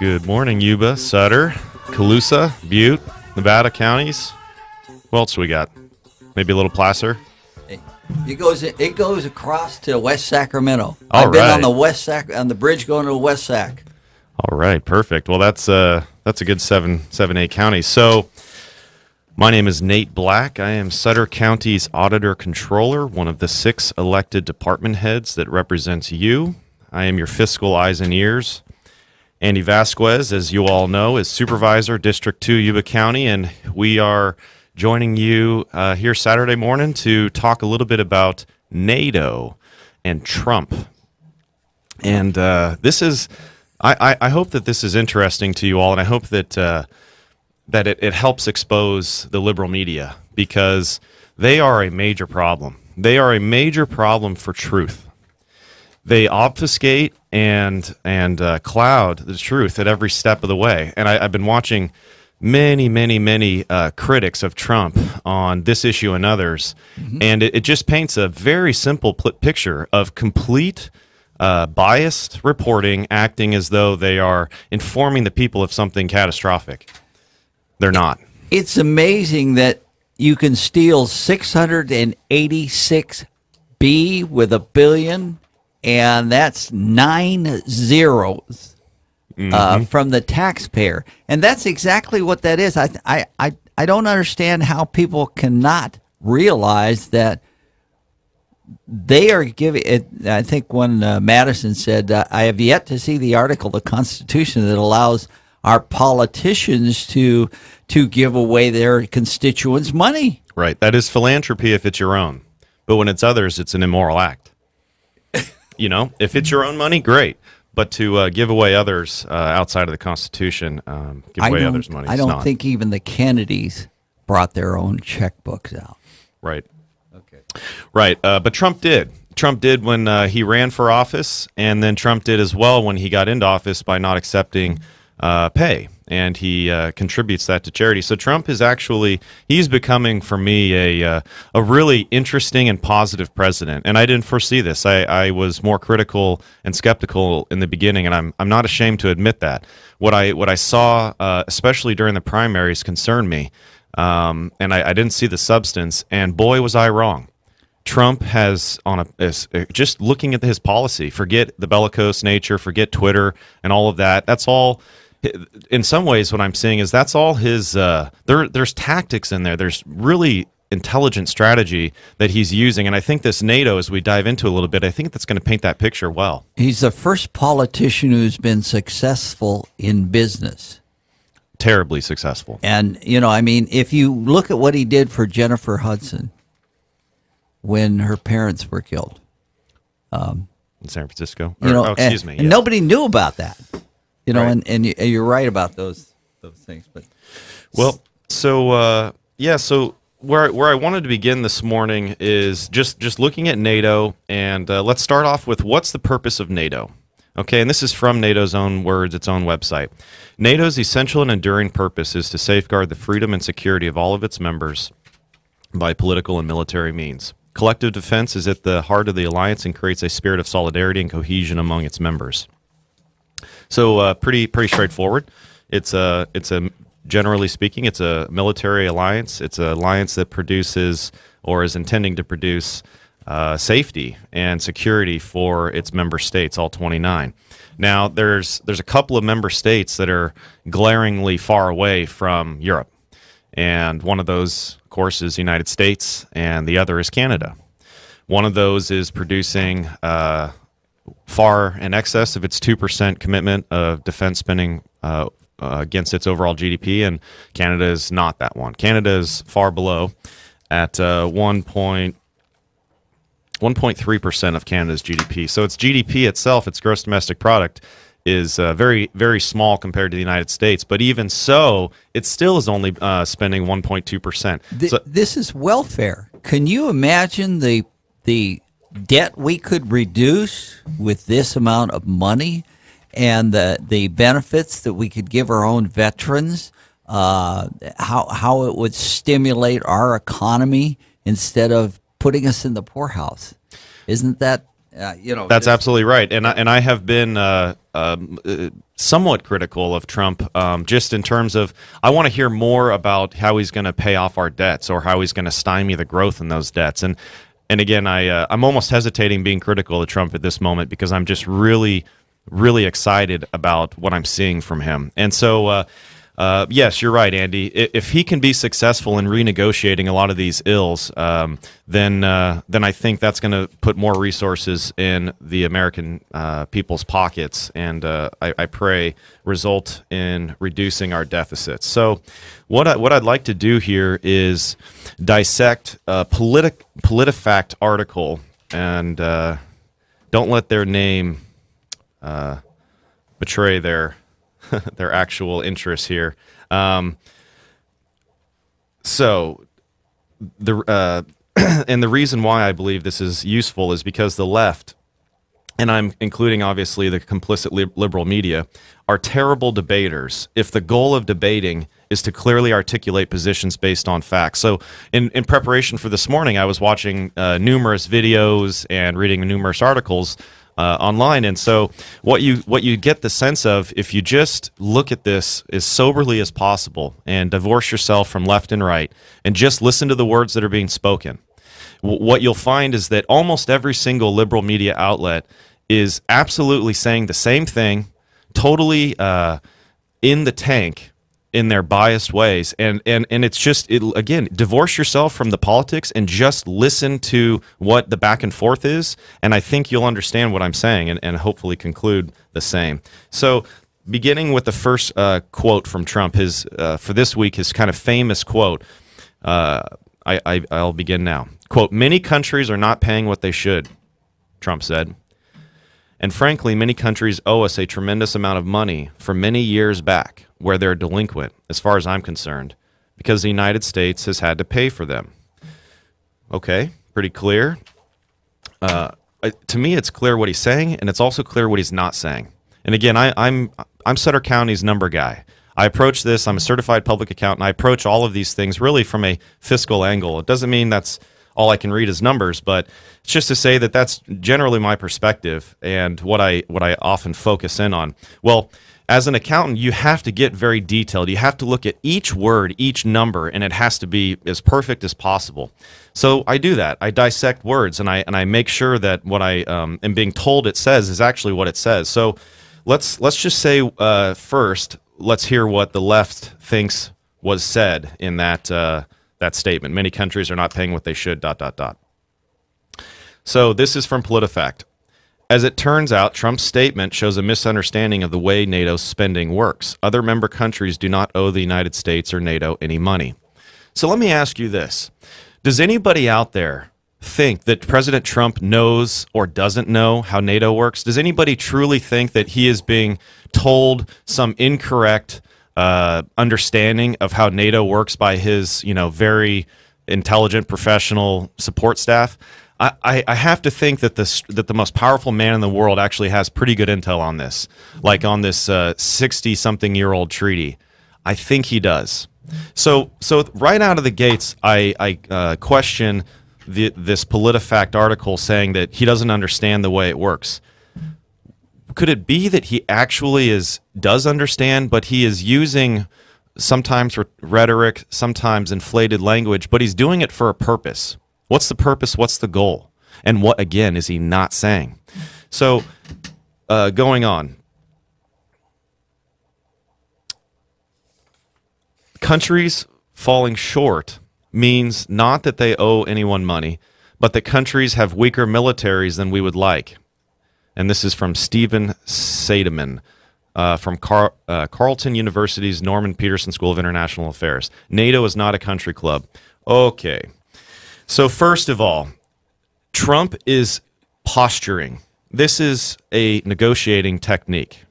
Good morning, Yuba, Sutter, Colusa, Butte, Nevada counties. What else we got? Maybe a little Placer. It goes across to West Sacramento. All I've been right. on the on the bridge going to West Sac. All right, perfect. Well, that's a good 8 counties. So, my name is Nate Black. I am Sutter County's Auditor Controller, one of the 6 elected department heads that represents you. I am your fiscal eyes and ears. Andy Vasquez, as you all know, is Supervisor, District 2, Yuba County, and we are joining you here Saturday morning to talk a little bit about NATO and Trump. And this is, I hope that this is interesting to you all, and I hope that it helps expose the liberal media, because they are a major problem. They are a major problem for truth. They obfuscate and cloud the truth at every step of the way. And I've been watching many critics of Trump on this issue and others, and it just paints a very simple picture of complete biased reporting, acting as though they are informing the people of something catastrophic. They're not. It's amazing that you can steal 686 B with a billion, and that's 9 zeros from the taxpayer, and that's exactly what that is. I don't understand how people cannot realize that they are giving it. I think when Madison said, "I have yet to see the article of the Constitution that allows our politicians to give away their constituents' money." Right. That is philanthropy if it's your own, but when it's others, it's an immoral act. You know, if it's your own money, great. But to give away others outside of the Constitution, give away others' money. I don't think even the Kennedys brought their own checkbooks out. Right. Okay. Right. But Trump did. Trump did when he ran for office, and then Trump did as well when he got into office by not accepting pay, and he contributes that to charity. So Trump is he's becoming, for me, a really interesting and positive president. And I didn't foresee this. I was more critical and skeptical in the beginning, and I'm not ashamed to admit that. What I saw, especially during the primaries, concerned me, and I didn't see the substance. And boy, was I wrong. Trump has, just looking at his policy, forget the bellicose nature, forget Twitter and all of that. That's all. In some ways, what I'm seeing is that's all his. There's tactics in there. There's really intelligent strategy that he's using, and I think this NATO, as we dive into a little bit, I think that's going to paint that picture well. He's the first politician who's been successful in business. Terribly successful. And I mean, if you look at what he did for Jennifer Hudson when her parents were killed in San Francisco. Excuse me. And nobody knew about that. Right. and you're right about those things. But well, so so where I wanted to begin this morning is just looking at NATO, and let's start off with what's the purpose of NATO. Okay, and this is from NATO's own words, its own website. NATO's essential and enduring purpose is to safeguard the freedom and security of all of its members by political and military means. Collective defense is at the heart of the alliance and creates a spirit of solidarity and cohesion among its members. So pretty straightforward. It's a generally speaking, it's a military alliance. It's an alliance that produces or is intending to produce safety and security for its member states, all 29. Now, there's a couple of member states that are glaringly far away from Europe, and one of those, of course, is the United States, and the other is Canada. One of those is producing far in excess of its 2% commitment of defense spending against its overall GDP, and Canada is not that one. Canada is far below at 1.3% of Canada's GDP. So its GDP itself, its gross domestic product, is very, very small compared to the United States. But even so, it still is only spending 1.2%. This is welfare. Can you imagine the debt we could reduce with this amount of money, and the benefits that we could give our own veterans? How it would stimulate our economy instead of putting us in the poorhouse. Isn't that That's absolutely right. And I have been somewhat critical of Trump, just in terms of I want to hear more about how he's going to pay off our debts or how he's going to stymie the growth in those debts. And again, I'm almost hesitating being critical of Trump at this moment because I'm just really, really excited about what I'm seeing from him. And so, yes, you're right, Andy. If he can be successful in renegotiating a lot of these ills, then I think that's going to put more resources in the American people's pockets, and I pray result in reducing our deficits. So, what I'd like to do here is dissect a PolitiFact article, and don't let their name betray their actual interests here. So the and the reason why I believe this is useful is because the left, and I'm including obviously the complicit liberal media, are terrible debaters if the goal of debating is to clearly articulate positions based on facts. So in preparation for this morning, I was watching numerous videos and reading numerous articles online, and so what you get the sense of if you just look at this as soberly as possible and divorce yourself from left and right and just listen to the words that are being spoken, what you'll find is that almost every single liberal media outlet is absolutely saying the same thing, totally in the tank in their biased ways, and it's just, again, divorce yourself from the politics and just listen to what the back and forth is, and I think you'll understand what I'm saying and hopefully conclude the same. So beginning with the first quote from Trump, his for this week, his kind of famous quote, I'll begin now. Quote, "Many countries are not paying what they should," Trump said. "And frankly, many countries owe us a tremendous amount of money for many years back where they're delinquent, as far as I'm concerned, because the United States has had to pay for them." Okay, pretty clear. To me, it's clear what he's saying, and it's also clear what he's not saying. And again, I'm Sutter County's number guy. I approach this, I'm a certified public accountant, I approach all of these things really from a fiscal angle. It doesn't mean that's all I can read is numbers, but it's just to say that that's generally my perspective and what I often focus in on. Well, as an accountant, you have to get very detailed. You have to look at each word, each number, and it has to be as perfect as possible. So I do that. I dissect words, and I make sure that what I am being told it says is actually what it says. So let's just say first, let's hear what the left thinks was said in that statement. Many countries are not paying what they should, ... So this is from PolitiFact. "As it turns out, Trump's statement shows a misunderstanding of the way NATO's spending works. Other member countries do not owe the United States or NATO any money." So let me ask you this. Does anybody out there think that President Trump knows or doesn't know how NATO works? Does anybody truly think that he is being told some incorrect understanding of how NATO works by his, very intelligent professional support staff? I have to think that the most powerful man in the world actually has pretty good intel on this, like on this 60-something-year-old treaty. I think he does. So right out of the gates, I question this PolitiFact article saying that he doesn't understand the way it works. Could it be that he actually does understand, but he is using sometimes rhetoric, sometimes inflated language, but he's doing it for a purpose? What's the purpose? What's the goal? And what, again, is he not saying? So, going on. Countries falling short means not that they owe anyone money, but that countries have weaker militaries than we would like. And this is from Stephen Seidemann from Carleton University's Norman Peterson School of International Affairs. NATO is not a country club. Okay. So first of all, Trump is posturing. This is a negotiating technique.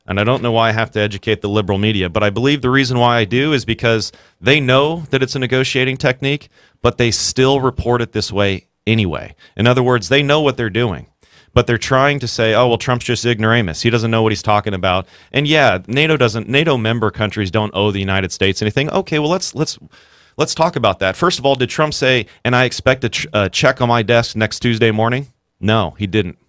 And I don't know why I have to educate the liberal media, but I believe the reason why I do is because they know that it's a negotiating technique, but they still report it this way anyway. In other words, they know what they're doing, but they're trying to say, oh, well, Trump's just ignoramus. He doesn't know what he's talking about. And yeah, NATO member countries don't owe the United States anything. Okay, well, let's talk about that. First of all, did Trump say, and I expect a check on my desk next Tuesday morning? No, he didn't.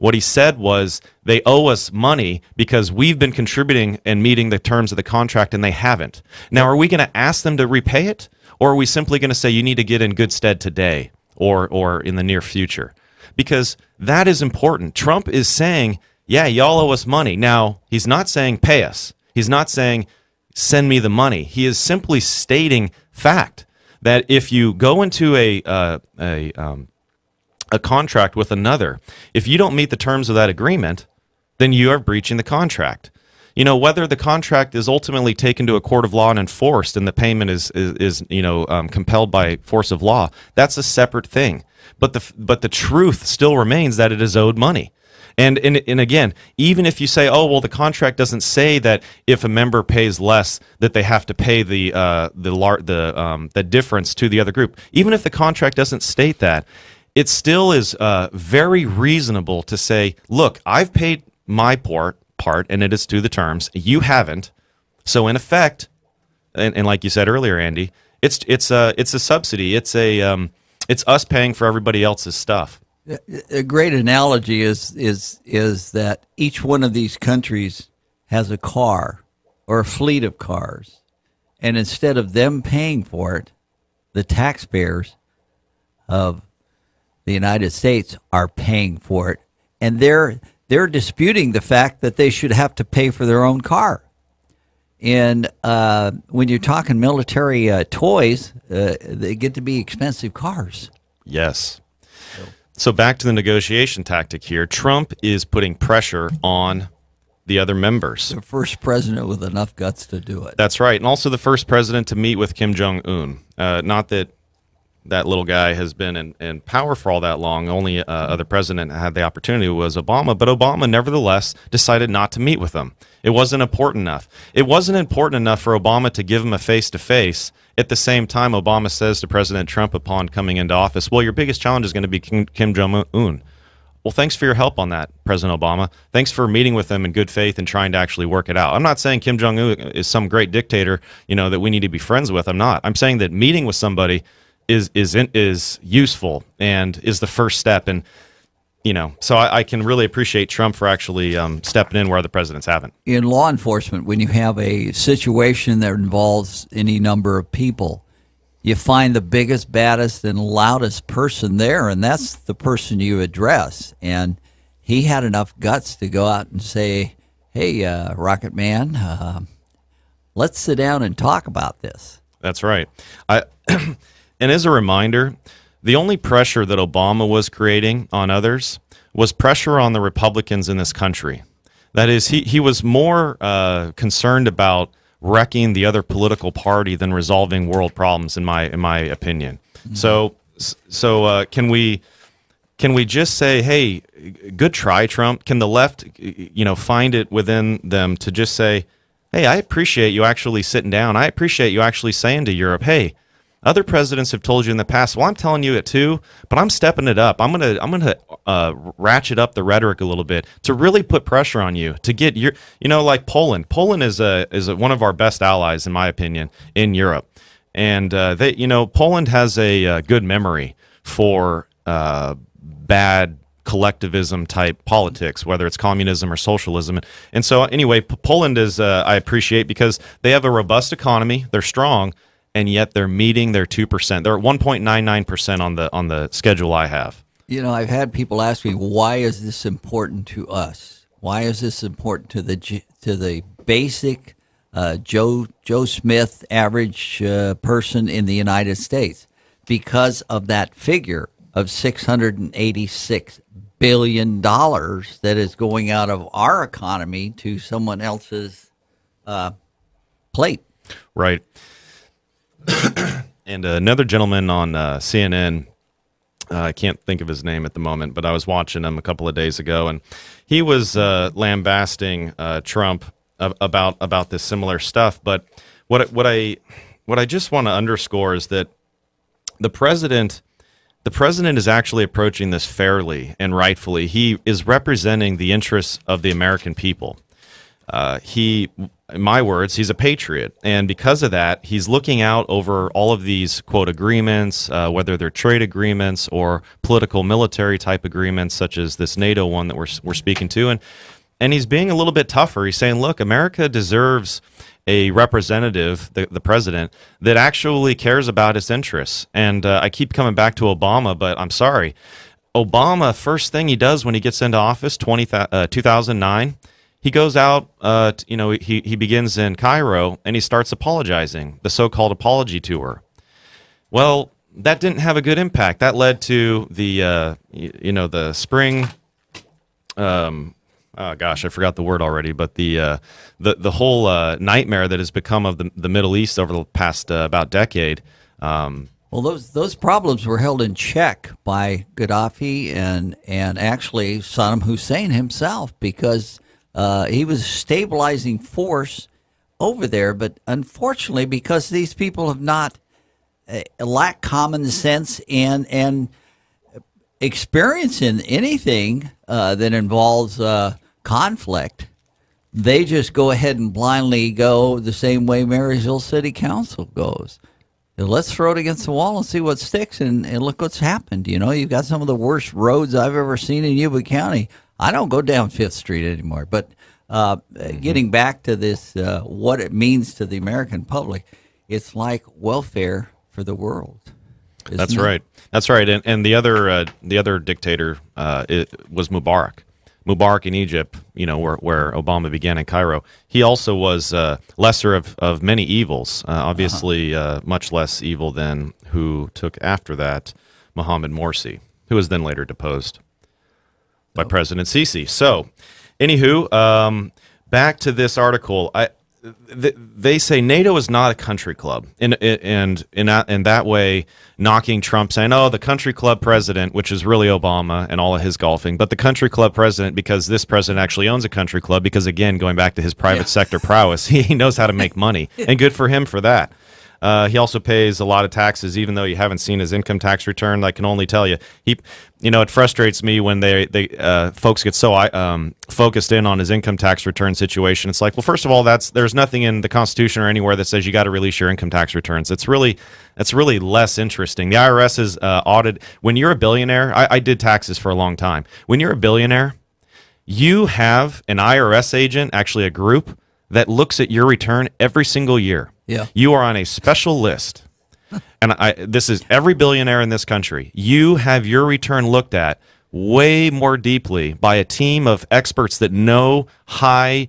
What he said was they owe us money because we've been contributing and meeting the terms of the contract and they haven't. Now, are we going to ask them to repay it, or are we simply going to say you need to get in good stead today or in the near future? Because that is important. Trump is saying, yeah, y'all owe us money. Now, he's not saying pay us. He's not saying send me the money. He is simply stating fact that if you go into a contract with another, if you don't meet the terms of that agreement, then you are breaching the contract. You know, whether the contract is ultimately taken to a court of law and enforced and the payment is compelled by force of law, that's a separate thing. But the truth still remains that it is owed money. And again, even if you say, oh, well, the contract doesn't say that if a member pays less that they have to pay the difference to the other group, even if the contract doesn't state that, it still is very reasonable to say, look, I've paid my part, and it is to the terms. You haven't. So in effect, and like you said earlier, Andy, it's a subsidy. It's us paying for everybody else's stuff. A great analogy is that each one of these countries has a car or a fleet of cars, and instead of them paying for it, the taxpayers of the United States are paying for it, and they're disputing the fact that they should have to pay for their own car. And when you're talking military toys, they get to be expensive cars. Yes. So back to the negotiation tactic here. Trump is putting pressure on the other members. The first president with enough guts to do it. That's right. And also the first president to meet with Kim Jong-un. Not that that little guy has been in power for all that long. Only other president had the opportunity was Obama. But Obama, nevertheless, decided not to meet with him. It wasn't important enough. It wasn't important enough for Obama to give him a face-to-face. At the same time, Obama says to President Trump upon coming into office, well, your biggest challenge is going to be Kim Jong-un. Well, thanks for your help on that, President Obama. Thanks for meeting with him in good faith and trying to actually work it out. I'm not saying Kim Jong-un is some great dictator, that we need to be friends with. I'm not. I'm saying that meeting with somebody is useful and is the first step. And so I can really appreciate Trump for actually stepping in where other presidents haven't. In law enforcement, when you have a situation that involves any number of people, you find the biggest, baddest, and loudest person there, and that's the person you address. And he had enough guts to go out and say, hey, Rocket Man, let's sit down and talk about this. That's right. And as a reminder, the only pressure that Obama was creating on others was pressure on the Republicans in this country. That is, he was more concerned about wrecking the other political party than resolving world problems, in my opinion. Mm-hmm. So can we just say, hey, good try, Trump? Can the left, find it within them to just say, hey, I appreciate you actually sitting down. I appreciate you actually saying to Europe, hey, other presidents have told you in the past, well, I'm telling you it too, but I'm stepping it up. I'm gonna ratchet up the rhetoric a little bit to really put pressure on you to get your, like Poland. Poland is one of our best allies, in my opinion, in Europe, and Poland has a good memory for bad collectivism type politics, whether it's communism or socialism. And so anyway, Poland is I appreciate because they have a robust economy, they're strong, and yet they're meeting their 2%. They're at 1.99% on the schedule I have. I've had people ask me, why is this important to us? Why is this important to the basic Joe Smith average person in the United States? Because of that figure of $686 billion that is going out of our economy to someone else's plate. Right. And another gentleman on CNN, I can't think of his name at the moment, but I was watching him a couple of days ago, and he was lambasting Trump about this similar stuff. But what I just want to underscore is that the president is actually approaching this fairly and rightfully. He is representing the interests of the American people. He in my words, he's a patriot. And because of that, he's looking out over all of these, quote, agreements, whether they're trade agreements or political military type agreements, such as this NATO one that we're speaking to. And he's being a little bit tougher. He's saying, look, America deserves a representative, the president, that actually cares about its interests. And I keep coming back to Obama, but I'm sorry. Obama, first thing he does when he gets into office, 2009, he goes out, he begins in Cairo, and he starts apologizing, the so-called apology tour. Well, that didn't have a good impact. That led to the spring, oh gosh, I forgot the word already, but the whole nightmare that has become of the Middle East over the past about decade. Well, those problems were held in check by Gaddafi and actually Saddam Hussein himself, because he was a stabilizing force over there. But unfortunately, because these people have not lack common sense and experience in anything that involves conflict, they just go ahead and blindly go the same way Marysville City Council goes. Let's throw it against the wall and see what sticks, and look what's happened. You know, you've got some of the worst roads I've ever seen in Yuba County. I don't go down 5th Street anymore. But getting back to this, what it means to the American public, it's like welfare for the world. That's right. That's right. And the other dictator was Mubarak. Mubarak in Egypt, where Obama began in Cairo. He also was lesser of many evils, obviously much less evil than who took after that, Mohammed Morsi, who was then later deposed by President Sisi. So, anywho, back to this article. They say NATO is not a country club, and in that way, knocking Trump, saying, "Oh, the country club president," which is really Obama and all of his golfing, but the country club president because this president actually owns a country club. Because again, going back to his private sector prowess, he knows how to make money, and good for him for that. He also pays a lot of taxes, even though you haven't seen his income tax return. I can only tell you, it frustrates me when folks get so focused in on his income tax return situation. It's like, well, first of all, there's nothing in the Constitution or anywhere that says you got to release your income tax returns. That's really less interesting. The IRS is audit. When you're a billionaire, I did taxes for a long time. When you're a billionaire, you have an IRS agent, actually a group, that looks at your return every single year. Yeah. You are on a special list. And this is every billionaire in this country. You have your return looked at way more deeply by a team of experts that know high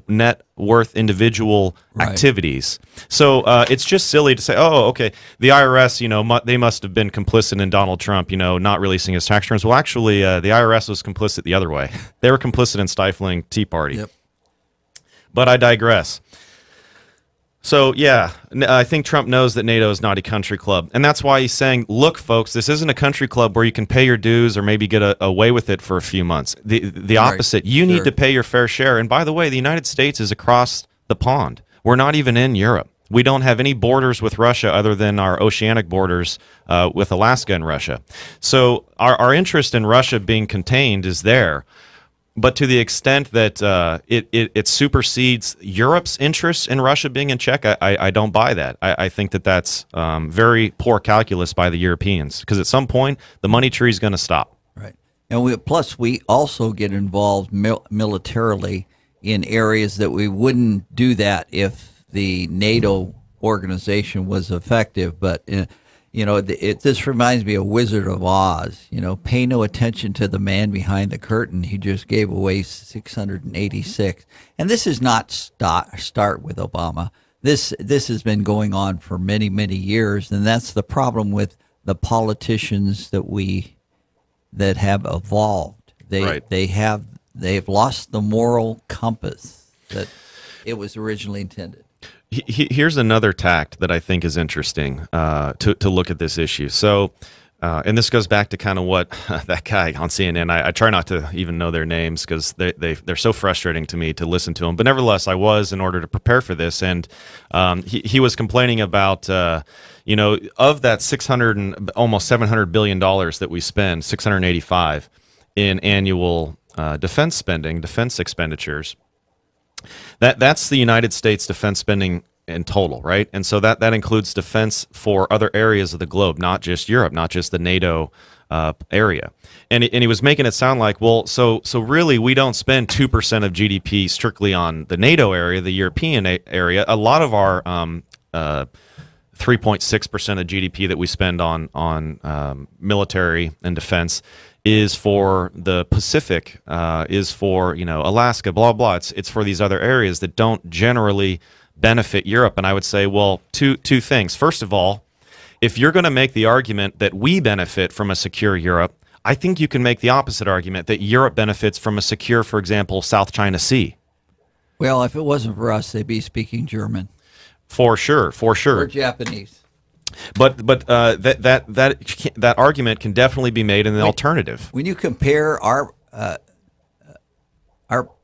net worth individual activities. So it's just silly to say, oh, okay, the IRS, they must have been complicit in Donald Trump, not releasing his tax returns. Well, actually, the IRS was complicit the other way. They were complicit in stifling Tea Party. Yep. But I digress. So, yeah, I think Trump knows that NATO is not a country club. And that's why he's saying, look, folks, this isn't a country club where you can pay your dues or maybe get away with it for a few months. The opposite. You need to pay your fair share. And by the way, the United States is across the pond. We're not even in Europe. We don't have any borders with Russia other than our oceanic borders with Alaska and Russia. So our interest in Russia being contained is there. But to the extent that it supersedes Europe's interest in Russia being in check, I don't buy that. I think that's very poor calculus by the Europeans, because at some point the money tree is going to stop. Right, and we also get involved militarily in areas that we wouldn't do that if the NATO organization was effective. But this reminds me of Wizard of Oz. Pay no attention to the man behind the curtain. He just gave away 686. And this is not start with Obama. This has been going on for many, many years, and that's the problem with the politicians that have evolved. They've lost the moral compass that it was originally intended. Here's another tact that I think is interesting to look at this issue. So, and this goes back to kind of what that guy on CNN, I try not to even know their names because they're so frustrating to me to listen to them. But nevertheless, I was in order to prepare for this. And he was complaining about, of that 600 and almost $700 billion that we spend, 685 in annual defense spending, defense expenditures. That's the United States defense spending in total, right? And so that includes defense for other areas of the globe, not just Europe, not just the NATO area. And he was making it sound like, well, so really we don't spend 2% of GDP strictly on the NATO area, the European area. A lot of our 3.6% of GDP that we spend on military and defense is for the Pacific, is for Alaska, blah blah. It's for these other areas that don't generally benefit Europe. And I would say, well, two things. First of all, if you're going to make the argument that we benefit from a secure Europe, I think you can make the opposite argument that Europe benefits from a secure, for example, South China Sea. Well, if it wasn't for us, they'd be speaking German. For sure. Or Japanese. But that argument can definitely be made in the alternative. When you compare our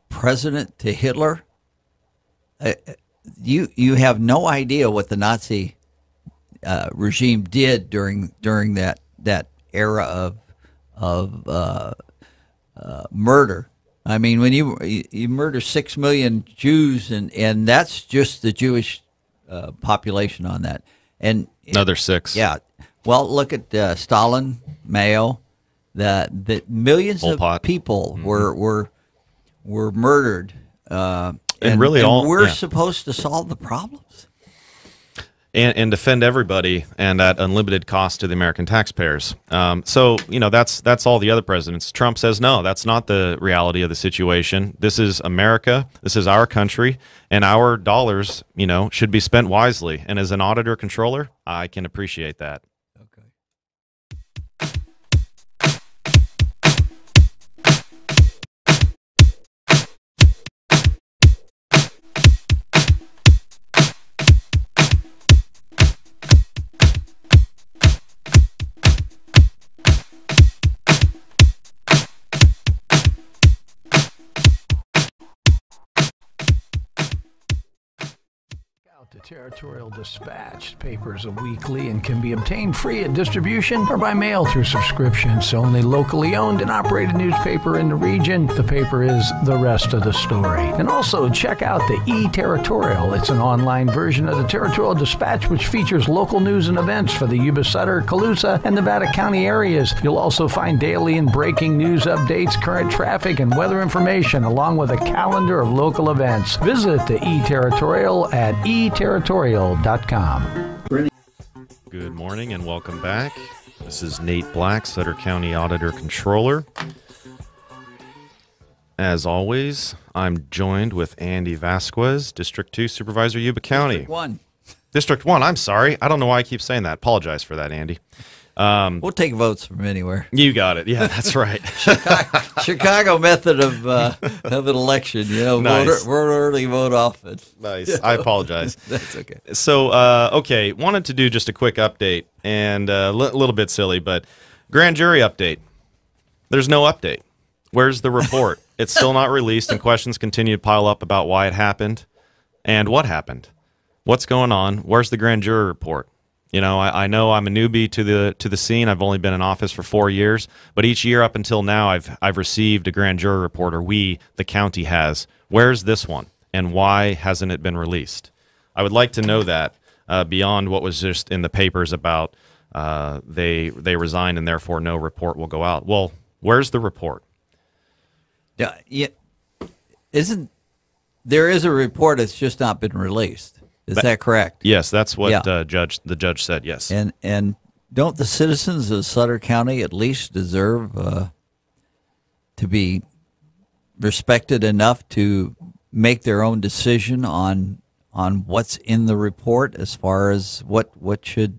president to Hitler, you have no idea what the Nazi regime did during that era of murder. I mean, when you murder 6 million Jews, and that's just the Jewish population on that, and another 6. Yeah. Well, look at Stalin, Mao. The millions of people were murdered, and we're supposed to solve the problems. And defend everybody, and at unlimited cost to the American taxpayers. So that's all the other presidents. Trump says no, that's not the reality of the situation. This is America. This is our country, and our dollars, should be spent wisely. And as an auditor controller, I can appreciate that. Okay. The Territorial Dispatch. Papers are weekly and can be obtained free at distribution or by mail through subscription. It's the only locally owned and operated newspaper in the region. The paper is the rest of the story. And also check out the E-Territorial. It's an online version of the Territorial Dispatch which features local news and events for the Yuba Sutter, Colusa, and Nevada County areas. You'll also find daily and breaking news updates, current traffic, and weather information, along with a calendar of local events. Visit the E-Territorial at eTerritorial.com. Good morning and welcome back. This is Nate Black, Sutter County Auditor Controller. As always, I'm joined with Andy Vasquez, District 2 Supervisor, Yuba County. District 1, I'm sorry. I don't know why I keep saying that. Apologize for that, Andy. We'll take votes from anywhere. You got it. Yeah, that's right. Chicago method of an election. Nice. Vote early, vote often. Nice. I apologize. That's okay. So, wanted to do just a quick update, and a little bit silly, but grand jury update. There's no update. Where's the report? It's still not released, and questions continue to pile up about why it happened and what happened. What's going on? Where's the grand jury report? I know I'm a newbie to the scene. I've only been in office for 4 years, but each year up until now, I've received a grand jury report, or the county has. Where's this one, and why hasn't it been released? I would like to know that beyond what was just in the papers about they resigned and therefore no report will go out. Well, where's the report? Yeah, there is a report that's just not been released. Is that correct? Yes, that's what the judge said, yes. And don't the citizens of Sutter County at least deserve to be respected enough to make their own decision on what's in the report as far as what should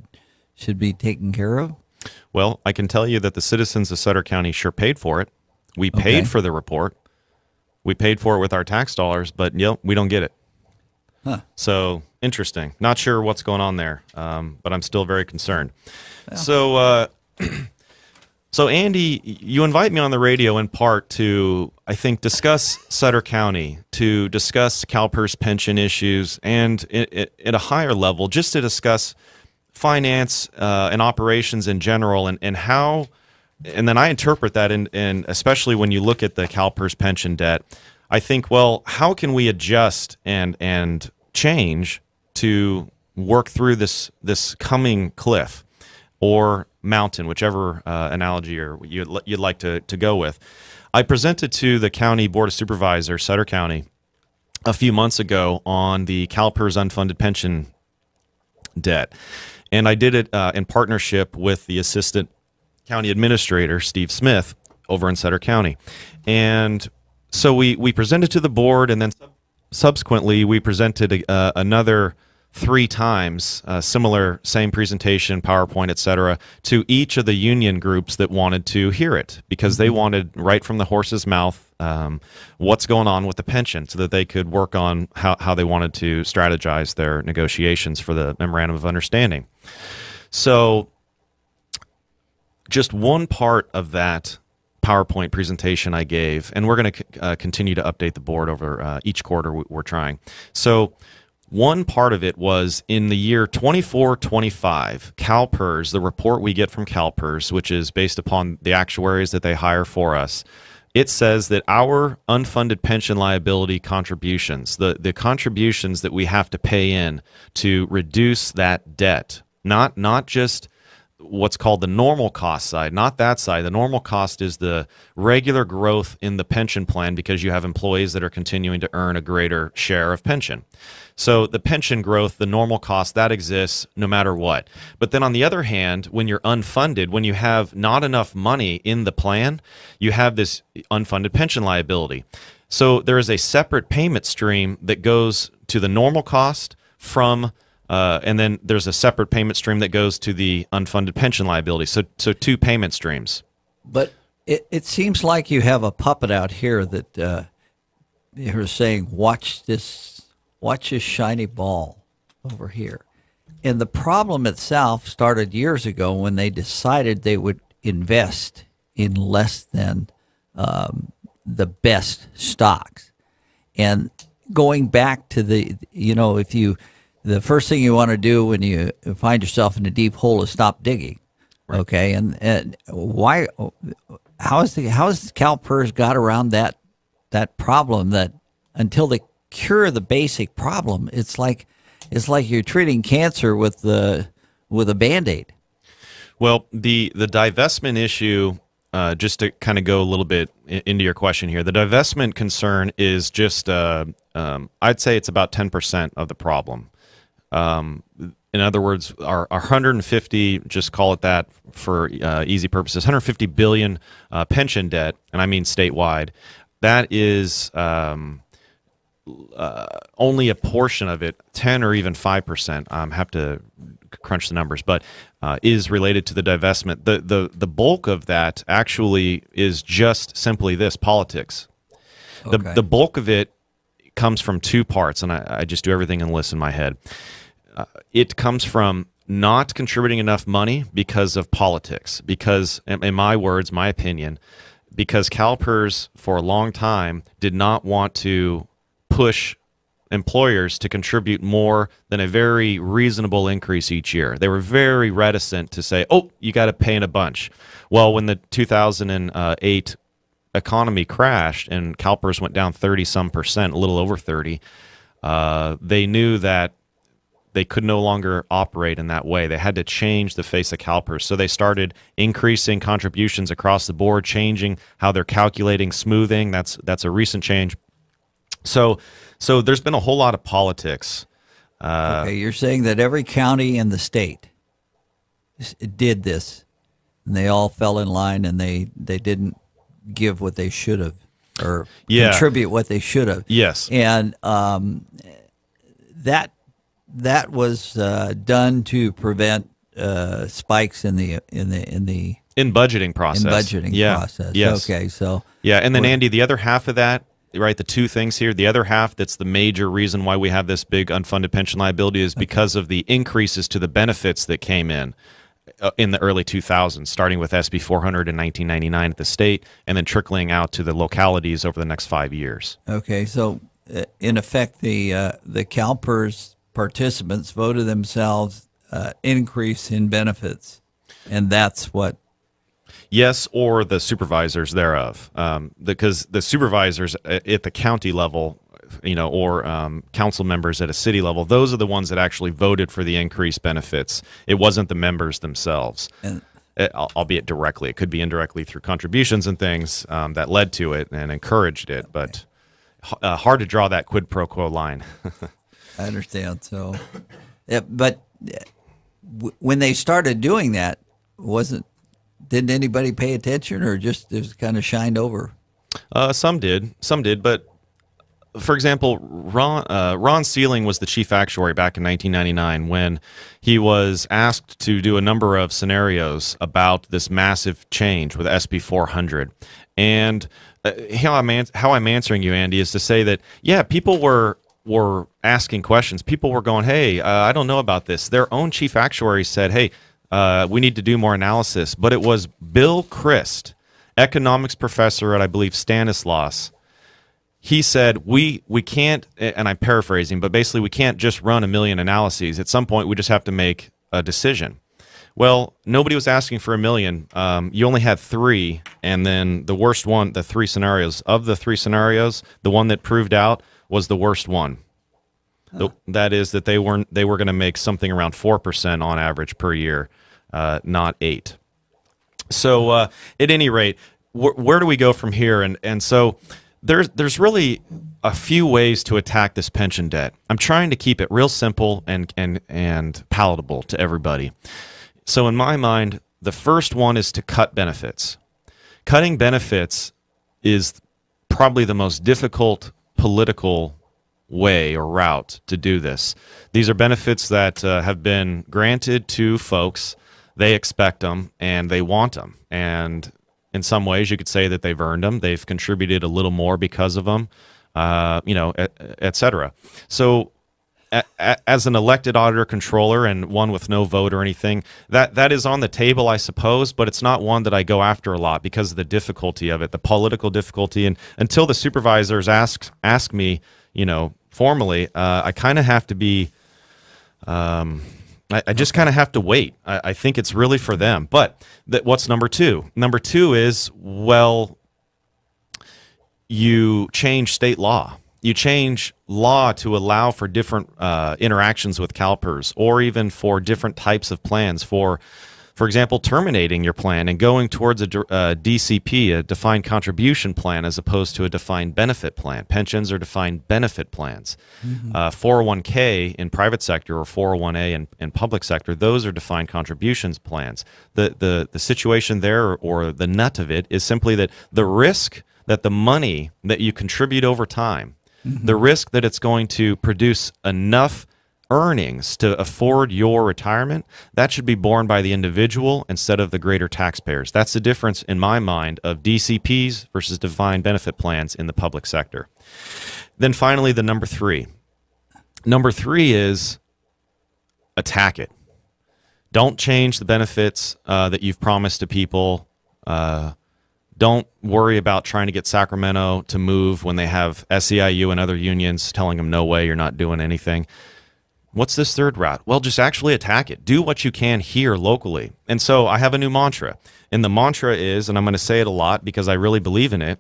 be taken care of? Well, I can tell you that the citizens of Sutter County sure paid for it. We paid for the report. We paid for it with our tax dollars, but we don't get it. Huh. So, interesting. Not sure what's going on there, but I'm still very concerned. Yeah. So, Andy, you invite me on the radio in part to, I think, discuss Sutter County, to discuss CalPERS pension issues, and at a higher level, just to discuss finance and operations in general, and how, and then I interpret that, in especially when you look at the CalPERS pension debt, I think, well, how can we adjust and change to work through this coming cliff or mountain, whichever analogy or you'd like to go with. I presented to the County Board of Supervisors, Sutter County, a few months ago on the CalPERS unfunded pension debt. And I did it in partnership with the Assistant County Administrator, Steve Smith, over in Sutter County. And so we presented to the board, and then subsequently we presented another 3 times, similar, same presentation, PowerPoint, etc., to each of the union groups that wanted to hear it, because they wanted right from the horse's mouth what's going on with the pension, so that they could work on how they wanted to strategize their negotiations for the Memorandum of Understanding. So just one part of that PowerPoint presentation I gave, and we're going to continue to update the board over each quarter we're trying. So one part of it was in the year 24-25, CalPERS, the report we get from CalPERS, which is based upon the actuaries that they hire for us, it says that our unfunded pension liability contributions, the contributions that we have to pay in to reduce that debt, not just what's called the normal cost side, not that side. The normal cost is the regular growth in the pension plan because you have employees that are continuing to earn a greater share of pension. So the pension growth, the normal cost, that exists no matter what. But then on the other hand, when you're unfunded, when you have not enough money in the plan, you have this unfunded pension liability. So there is a separate payment stream that goes to the normal cost from and then there's a separate payment stream that goes to the unfunded pension liability. So 2 payment streams. But it seems like you have a puppet out here that you're saying, watch this shiny ball over here. And the problem itself started years ago when they decided they would invest in less than the best stocks. And going back to the first thing you want to do when you find yourself in a deep hole is stop digging. Right. Okay, and why? How has CalPERS got around that problem? That until they cure the basic problem, it's like you're treating cancer with a Band-Aid. Well, the divestment issue. Just to kind of go a little bit into your question here, the divestment concern is just I'd say it's about 10% of the problem. In other words, our 150, just call it that for easy purposes, 150 billion pension debt, and I mean statewide, that is only a portion of it, 10 or even 5%. Have to crunch the numbers, but is related to the divestment. The bulk of that actually is just simply this: politics. Okay. The bulk of it comes from 2 parts, and I just do everything in lists in my head. It comes from not contributing enough money because of politics, because, in my words, my opinion, because CalPERS for a long time did not want to push employers to contribute more than a very reasonable increase each year. They were very reticent to say, oh, you got to pay in a bunch. Well, when the 2008 economy crashed and CalPERS went down 30-some%, a little over 30, they knew that they could no longer operate in that way. They had to change the face of CalPERS. So they started increasing contributions across the board, changing how they're calculating smoothing. That's a recent change. So there's been a whole lot of politics. Okay, you're saying that every county in the state did this, and they all fell in line, and they didn't give what they should have, or contribute what they should have. Yes, and that was done to prevent spikes in the budgeting process. Process. Yes. Okay. So and then Andy, the other half of that, right? The 2 things here. The other half that's the major reason why we have this big unfunded pension liability is because of the increases to the benefits that came in the early 2000s, starting with SB 400 in 1999 at the state, and then trickling out to the localities over the next 5 years. Okay. So in effect, the CalPERS participants voted themselves increase in benefits, and that's what Yes, or the supervisors thereof, because the supervisors at the county level, or council members at a city level, those are the ones that actually voted for the increased benefits. It wasn't the members themselves, albeit directly. It could be indirectly through contributions and things that led to it and encouraged it, but hard to draw that quid pro quo line. I understand. So, but when they started doing that, didn't anybody pay attention, or just it was kind of shined over? Some did, but for example, Ron Sealing was the chief actuary back in 1999 when he was asked to do a number of scenarios about this massive change with SB 400. And how I'm answering you, Andy, is to say that, yeah, people were asking questions. People were going, hey, I don't know about this. Their own chief actuary said, hey, we need to do more analysis. But it was Bill Christ, economics professor at, I believe, Stanislaus. He said, we can't, and I'm paraphrasing, but basically we can't just run a million analyses. At some point, we just have to make a decision. Well, nobody was asking for a million. You only had 3, and then the worst one, the 3 scenarios. Of the 3 scenarios, the one that proved out was the worst one. That is that they were going to make something around 4% on average per year, not 8. So at any rate, where do we go from here? And so there's really a few ways to attack this pension debt. I'm trying to keep it real simple and palatable to everybody. So in my mind, the first one is to cut benefits. Cutting benefits is probably the most difficult political way or route to do this. These are benefits that have been granted to folks. They expect them and they want them. And in some ways, you could say that they've earned them. They've contributed a little more because of them, et cetera. So as an elected auditor controller and one with no vote or anything, that is on the table, I suppose, but it's not one that I go after a lot because of the difficulty of it, the political difficulty. And until the supervisors ask me, formally, I kind of have to be, I just kind of have to wait. I think it's really for them. But what's number 2? Number 2 is, well, you change state law. You change law to allow for different interactions with CalPERS, or even for different types of plans. For example, terminating your plan and going towards a DCP, a defined contribution plan, as opposed to a defined benefit plan. Pensions are defined benefit plans. 401k in private sector or 401a in public sector, those are defined contributions plans. The situation there, or the nut of it, is simply that the risk that the money that you contribute over time, the risk that it's going to produce enough earnings to afford your retirement, that should be borne by the individual instead of the greater taxpayers. That's the difference in my mind of DCPs versus defined benefit plans in the public sector. Then finally, the number 3. Number 3 is attack it. Don't change the benefits that you've promised to people. Don't worry about trying to get Sacramento to move when they have SEIU and other unions telling them, no way, you're not doing anything. What's this third route? Well, just actually attack it. Do what you can here locally. And so I have a new mantra. And the mantra is, and I'm going to say it a lot because I really believe in it,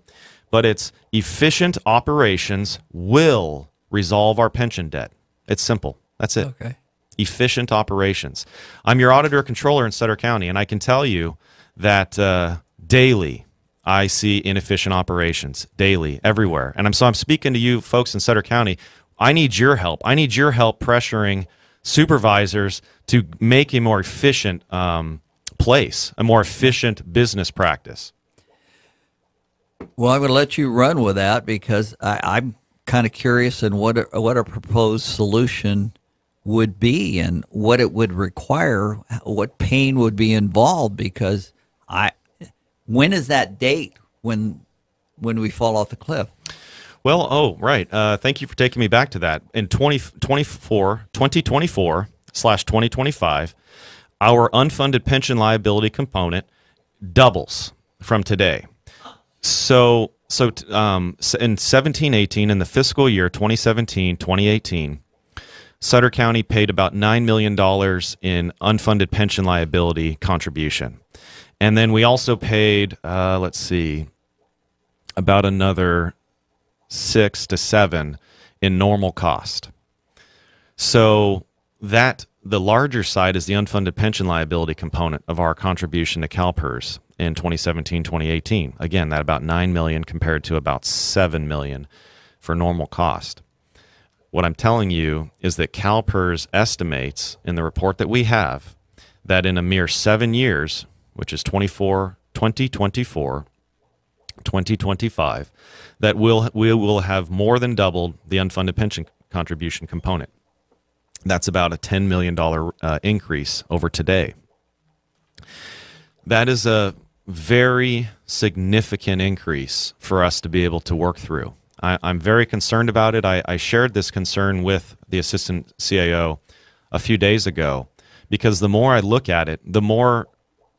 but it's efficient operations will resolve our pension debt. It's simple. That's it. Okay. Efficient operations. I'm your auditor controller in Sutter County, and I can tell you that daily I see inefficient operations, daily, everywhere. And I'm speaking to you folks in Sutter County. I need your help. I need your help pressuring supervisors to make a more efficient place, a more efficient business practice. Well, I'm going to let you run with that because I'm kind of curious in what a proposed solution would be and what it would require, what pain would be involved, because when is that date when we fall off the cliff? Well, right. Thank you for taking me back to that. In 2024/2025, our unfunded pension liability component doubles from today. So in 17-18, in the fiscal year 2017-2018, Sutter County paid about $9 million in unfunded pension liability contribution. And then we also paid, let's see, about another 6 to 7 in normal cost. So that the larger side is the unfunded pension liability component of our contribution to CalPERS in 2017-2018. Again, that about $9 million compared to about $7 million for normal cost. What I'm telling you is that CalPERS estimates in the report that we have that in a mere 7 years, which is 2024, 2025, that we will have more than doubled the unfunded pension contribution component. That's about a $10 million increase over today. That is a very significant increase for us to be able to work through. I'm very concerned about it. I shared this concern with the assistant CAO a few days ago, because the more I look at it, the more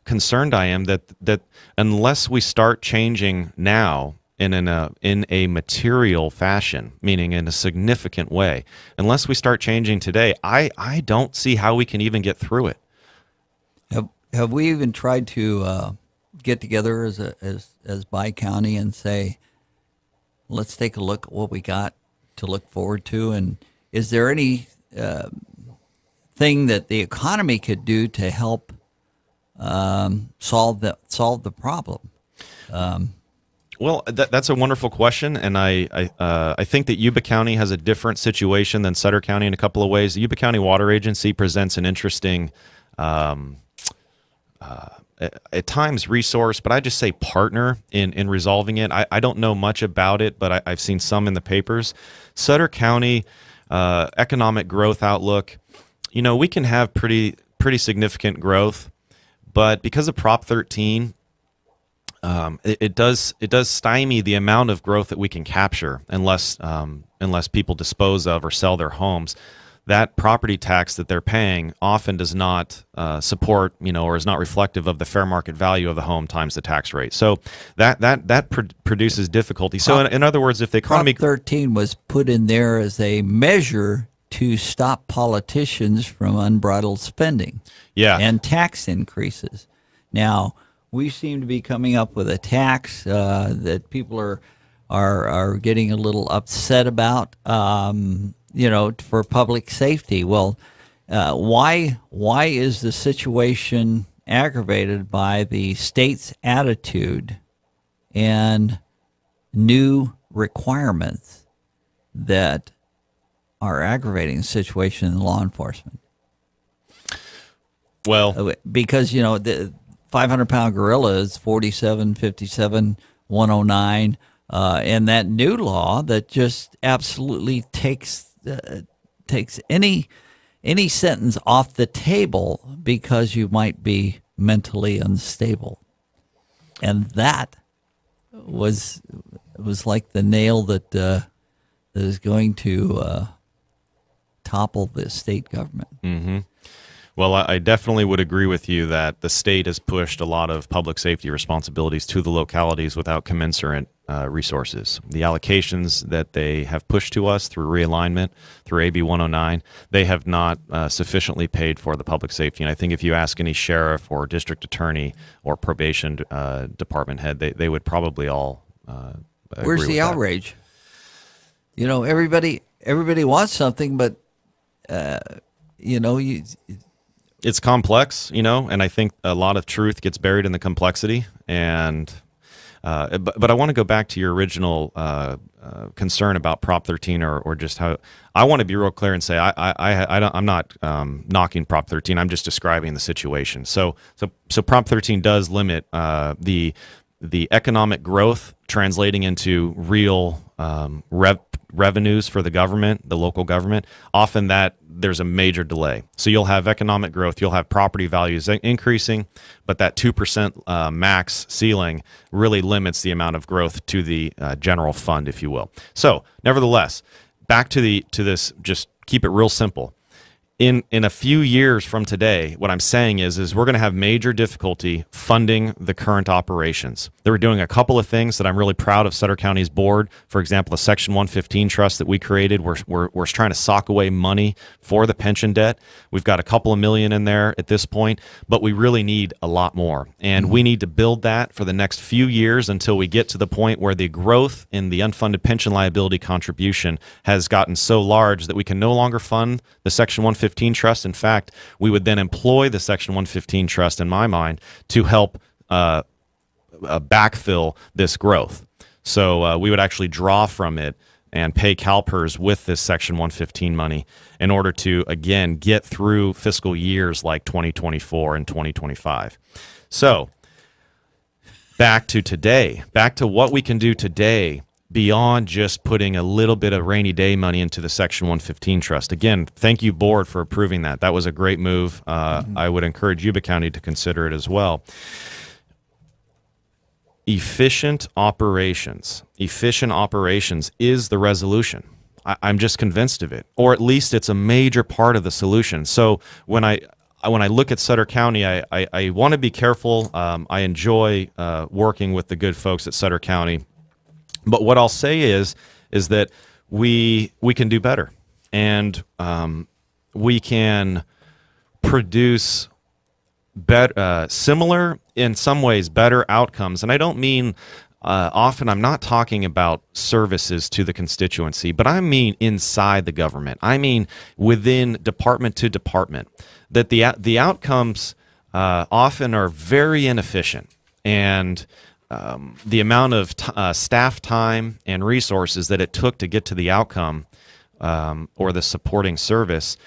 concerned I am that unless we start changing now in a material fashion, meaning in a significant way, unless we start changing today, I don't see how we can even get through it. Have we even tried to get together as Bi-County and say, let's take a look at what we got to look forward to? And is there any thing that the economy could do to help solve the problem? Well, that's a wonderful question, and I think that Yuba County has a different situation than Sutter County in a couple of ways. The Yuba County Water Agency presents an interesting, at times resource, but I just say partner in resolving it. I don't know much about it, but I've seen some in the papers. Sutter County economic growth outlook, we can have pretty significant growth, but because of Prop 13, it does stymie the amount of growth that we can capture unless people dispose of or sell their homes. That property tax that they're paying often does not support, or is not reflective of the fair market value of the home times the tax rate. So that produces difficulty. So in other words, if the economy Prop 13 was put in there as a measure to stop politicians from unbridled spending, and tax increases. Now, we seem to be coming up with a tax that people are getting a little upset about. For public safety. Well, why is the situation aggravated by the state's attitude and new requirements that are aggravating the situation in law enforcement? Well, because the 500-pound gorilla is 4757 109, and that new law that just absolutely takes any sentence off the table because you might be mentally unstable, and that was like the nail that is going to topple the state government. Mm-hmm. Well, I definitely would agree with you that the state has pushed a lot of public safety responsibilities to the localities without commensurate resources. The allocations that they have pushed to us through realignment, through AB 109, they have not sufficiently paid for the public safety. And I think if you ask any sheriff or district attorney or probation department head, they would probably all agree. Where's the outrage? Everybody wants something, but it's complex, and I think a lot of truth gets buried in the complexity. And but I want to go back to your original concern about Prop 13, or just how I want to be real clear and say I'm not knocking Prop 13. I'm just describing the situation. So Prop 13 does limit the economic growth translating into real revenues for the government, the local government. Often there's a major delay. So you'll have economic growth, you'll have property values increasing, but that 2% max ceiling really limits the amount of growth to the general fund, if you will. So nevertheless, back to this, just keep it real simple. in a few years from today, what I'm saying is we're going to have major difficulty funding the current operations. They were doing a couple of things that I'm really proud of Sutter County's board. For example, a Section 115 trust that we created. We're trying to sock away money for the pension debt. We've got a couple of million in there at this point, but we really need a lot more. And we need to build that for the next few years until we get to the point where the growth in the unfunded pension liability contribution has gotten so large that we can no longer fund the Section 115 trust. In fact, we would then employ the Section 115 trust, in my mind, to help backfill this growth. So we would actually draw from it and pay CalPERS with this Section 115 money in order to, again, get through fiscal years like 2024 and 2025. So back to today, back to what we can do today beyond just putting a little bit of rainy day money into the Section 115 trust. Again, thank you, board, for approving that. That was a great move. I would encourage Yuba County to consider it as well. Efficient operations. Efficient operations is the resolution. I'm just convinced of it, or at least it's a major part of the solution. So when I look at Sutter County, I want to be careful. I enjoy working with the good folks at Sutter County. But what I'll say is that we can do better, and we can produce similar, in some ways, better outcomes. And I don't mean often. I'm not talking about services to the constituency, but I mean inside the government. I mean within department to department. That the outcomes often are very inefficient, and the amount of staff time and resources that it took to get to the outcome or the supporting service,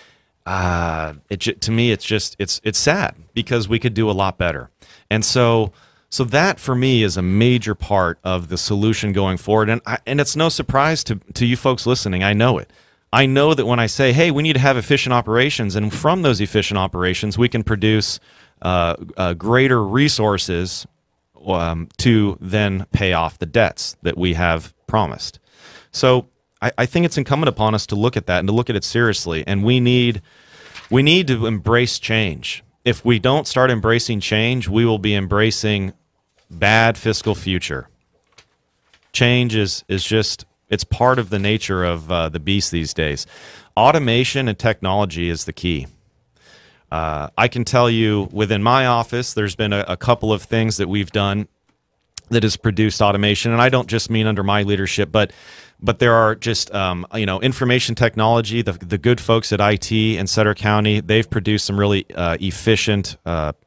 to me, it's sad, because we could do a lot better. And so that for me is a major part of the solution going forward. And it's no surprise to you folks listening. I know it. I know that when I say, hey, we need to have efficient operations, and from those efficient operations, we can produce greater resources to then pay off the debts that we have promised. So I think it's incumbent upon us to look at that and to look at it seriously. And we need to embrace change. If we don't start embracing change, we will be embracing bad fiscal future. Change is just, it's part of the nature of the beast these days. Automation and technology is the key. I can tell you within my office, there's been a couple of things that we've done that has produced automation. And I don't just mean under my leadership, but there are just, information technology, the good folks at IT in Sutter County, they've produced some really efficient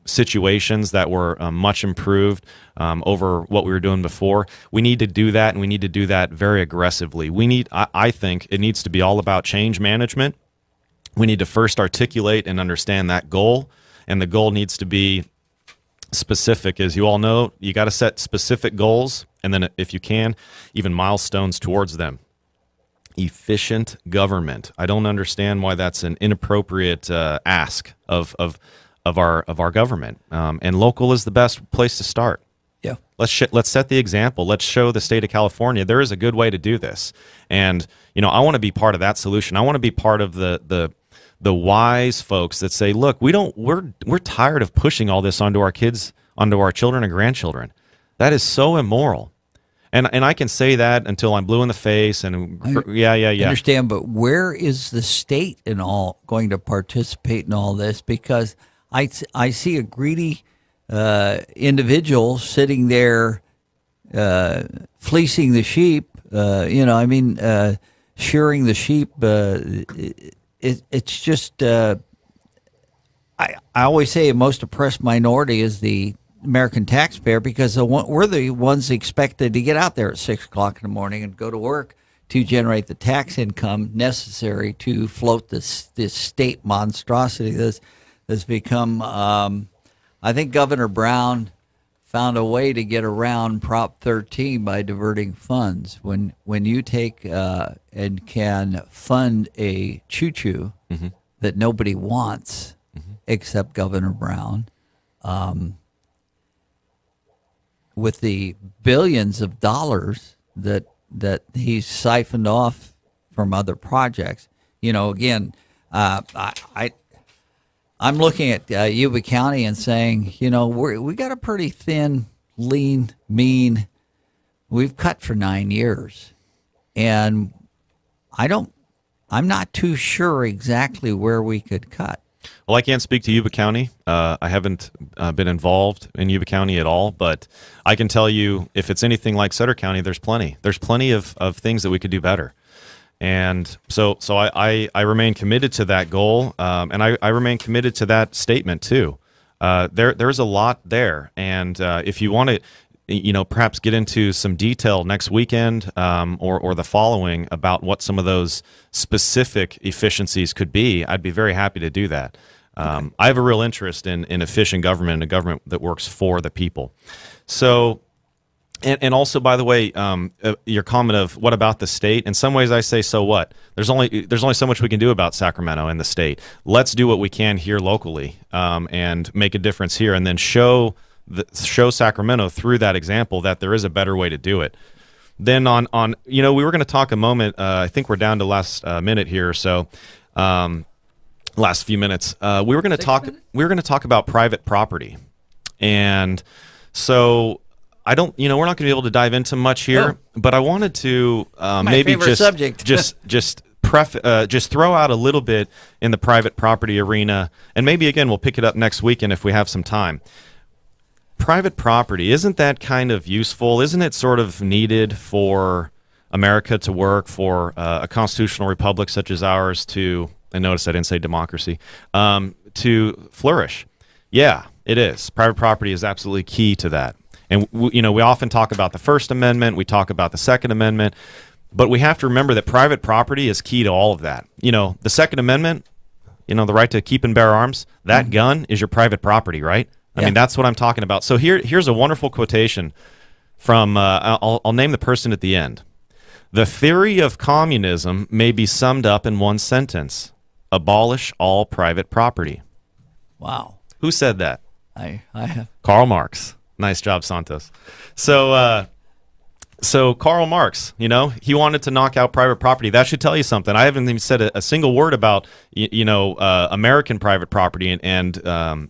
situations that were much improved over what we were doing before. We need to do that, and we need to do that very aggressively. I think it needs to be all about change management. We need to first articulate and understand that goal, and the goal needs to be specific. As you all know, you got to set specific goals, and then if you can, even milestones towards them. Efficient government. I don't understand why that's an inappropriate ask of our government, and local is the best place to start. Yeah. Let's set the example. Let's show the state of California there is a good way to do this, and I want to be part of that solution. I want to be part of the wise folks that say, look, we're tired of pushing all this onto our kids, onto our children and grandchildren. That is so immoral. And I can say that until I'm blue in the face. And yeah. Understand, but where is the state in all going to participate in all this? Because I see a greedy individual sitting there fleecing the sheep. Shearing the sheep. It's just, I always say a most oppressed minority is the American taxpayer, because we're the ones expected to get out there at 6 o'clock in the morning and go to work to generate the tax income necessary to float this state monstrosity that's become, I think Governor Brown found a way to get around Prop 13 by diverting funds. When you take and can fund a choo-choo that nobody wants except Governor Brown, with the billions of dollars that he's siphoned off from other projects. Again, I'm looking at Yuba County and saying, we got a pretty thin, lean, mean. We've cut for 9 years, and I'm not too sure exactly where we could cut. Well, I can't speak to Yuba County. I haven't been involved in Yuba County at all, but I can tell you if it's anything like Sutter County, there's plenty. There's plenty of things that we could do better. And so I remain committed to that goal, and I remain committed to that statement too. There's a lot there, and if you want to, perhaps get into some detail next weekend or the following about what some of those specific efficiencies could be, I'd be very happy to do that. I have a real interest in efficient government and a government that works for the people. So, and also, by the way, your comment of what about the state? In some ways, I say, so what? There's only so much we can do about Sacramento and the state. Let's do what we can here locally and make a difference here, and then show Sacramento through that example that there is a better way to do it. Then we were going to talk a moment. I think we're down to last minute here or so. Last few minutes. We were going to talk about private property, and so I don't. We're not going to be able to dive into much here, but I wanted to maybe just throw out a little bit in the private property arena, and maybe again we'll pick it up next weekend if we have some time. Private property, isn't that kind of useful? Isn't it sort of needed for America to work, for a constitutional republic such as ours to, and notice I didn't say democracy, to flourish? Yeah, it is. Private property is absolutely key to that. And we often talk about the First Amendment, we talk about the Second Amendment, but we have to remember that private property is key to all of that. The Second Amendment, the right to keep and bear arms, that gun is your private property, right? I mean, that's what I'm talking about. So here's a wonderful quotation from, I'll name the person at the end. The theory of communism may be summed up in one sentence: abolish all private property. Wow. Who said that? I have. Karl Marx. Nice job, Santos. So Karl Marx, he wanted to knock out private property. That should tell you something. I haven't even said a single word about, American private property and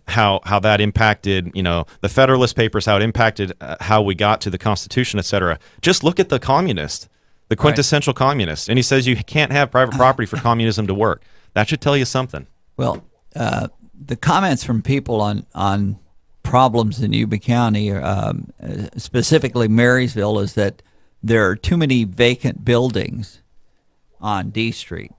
how that impacted, the Federalist Papers, how it impacted how we got to the Constitution, etc. Just look at the communist, the quintessential communist, and he says you can't have private property for communism to work. That should tell you something. Well, the comments from people on problems in Yuba County, specifically Marysville, is that there are too many vacant buildings on D Street.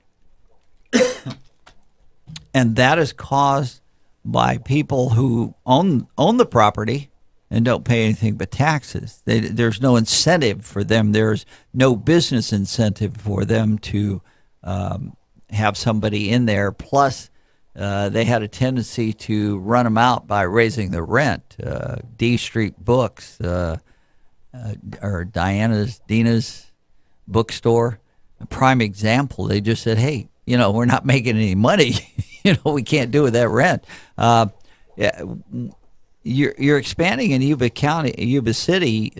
And that is caused by people who own the property and don't pay anything but taxes. There's no incentive for them. There's no business incentive for them to have somebody in there. Plus, they had a tendency to run them out by raising the rent. D Street Books, or Dina's bookstore, a prime example. They just said, hey, we're not making any money. We can't do with that rent. You're expanding in Yuba County, Yuba City,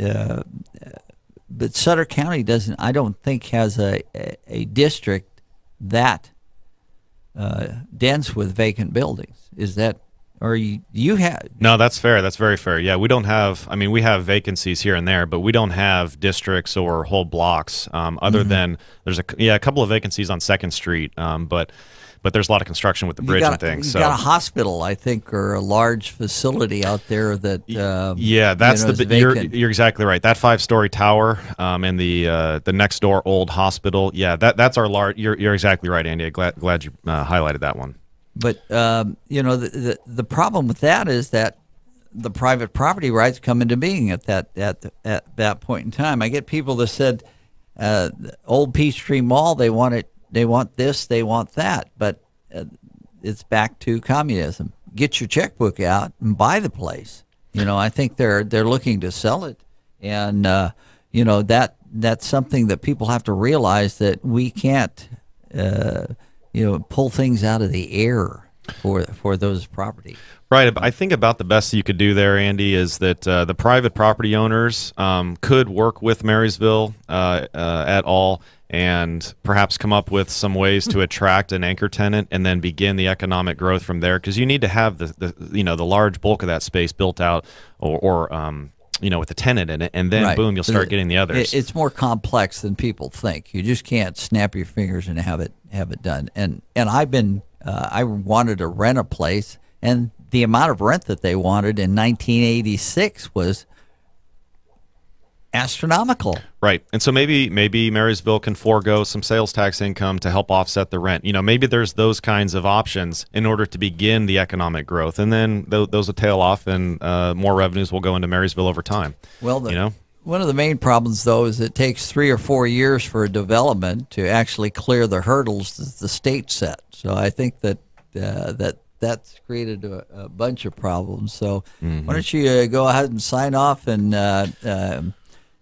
but Sutter County doesn't, I don't think, has a district that dense with vacant buildings. Is that, or you have? No, that's fair. That's very fair. Yeah, we don't have, we have vacancies here and there, but we don't have districts or whole blocks other than there's a couple of vacancies on 2nd Street, but there's a lot of construction with the bridge and things. You've got a hospital, I think, or a large facility out there that you're exactly right. That 5-story tower and the next door old hospital. Yeah, that's our large. You're exactly right, Andy. Glad you highlighted that one. But the problem with that is that the private property rights come into being at that point in time. I get people that said, old Peachtree Mall, they want it. They want this, they want that, but it's back to communism. Get your checkbook out and buy the place. I think they're looking to sell it, and that's something that people have to realize, that we can't pull things out of the air for those properties. Right. I think about the best you could do there, Andy, is that the private property owners could work with Marysville at all and perhaps come up with some ways to attract an anchor tenant and then begin the economic growth from there, because you need to have the large bulk of that space built out or with a tenant in it, and then Right. boom, you'll start getting the others. It's more complex than people think. You just can't snap your fingers and have it done. And I've been I wanted to rent a place, and the amount of rent that they wanted in 1986 was astronomical. Right. And so maybe Marysville can forego some sales tax income to help offset the rent. Maybe there's those kinds of options in order to begin the economic growth. And then those will tail off, and more revenues will go into Marysville over time. Well, one of the main problems, though, is it takes 3 or 4 years for a development to actually clear the hurdles that the state set. So I think that's created a bunch of problems. So why don't you go ahead and sign off and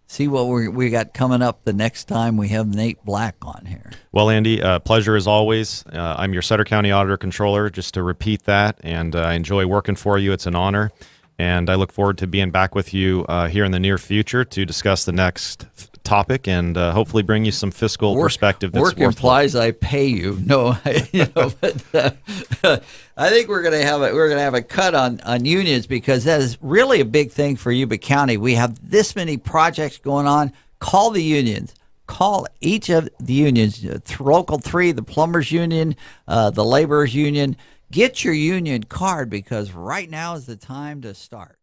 see what we got coming up the next time we have Nate Black on here. Well, Andy, pleasure as always. I'm your Sutter County Auditor Controller, just to repeat that, and I enjoy working for you. It's an honor, and I look forward to being back with you here in the near future to discuss the next topic and hopefully bring you some fiscal perspective. That's work implies I pay you. No, but I think we're going to have a cut on unions, because that is really a big thing for Yuba County. We have this many projects going on. Call the unions. Call each of the unions. Local 3, the plumbers union, the laborers union. Get your union card, because right now is the time to start.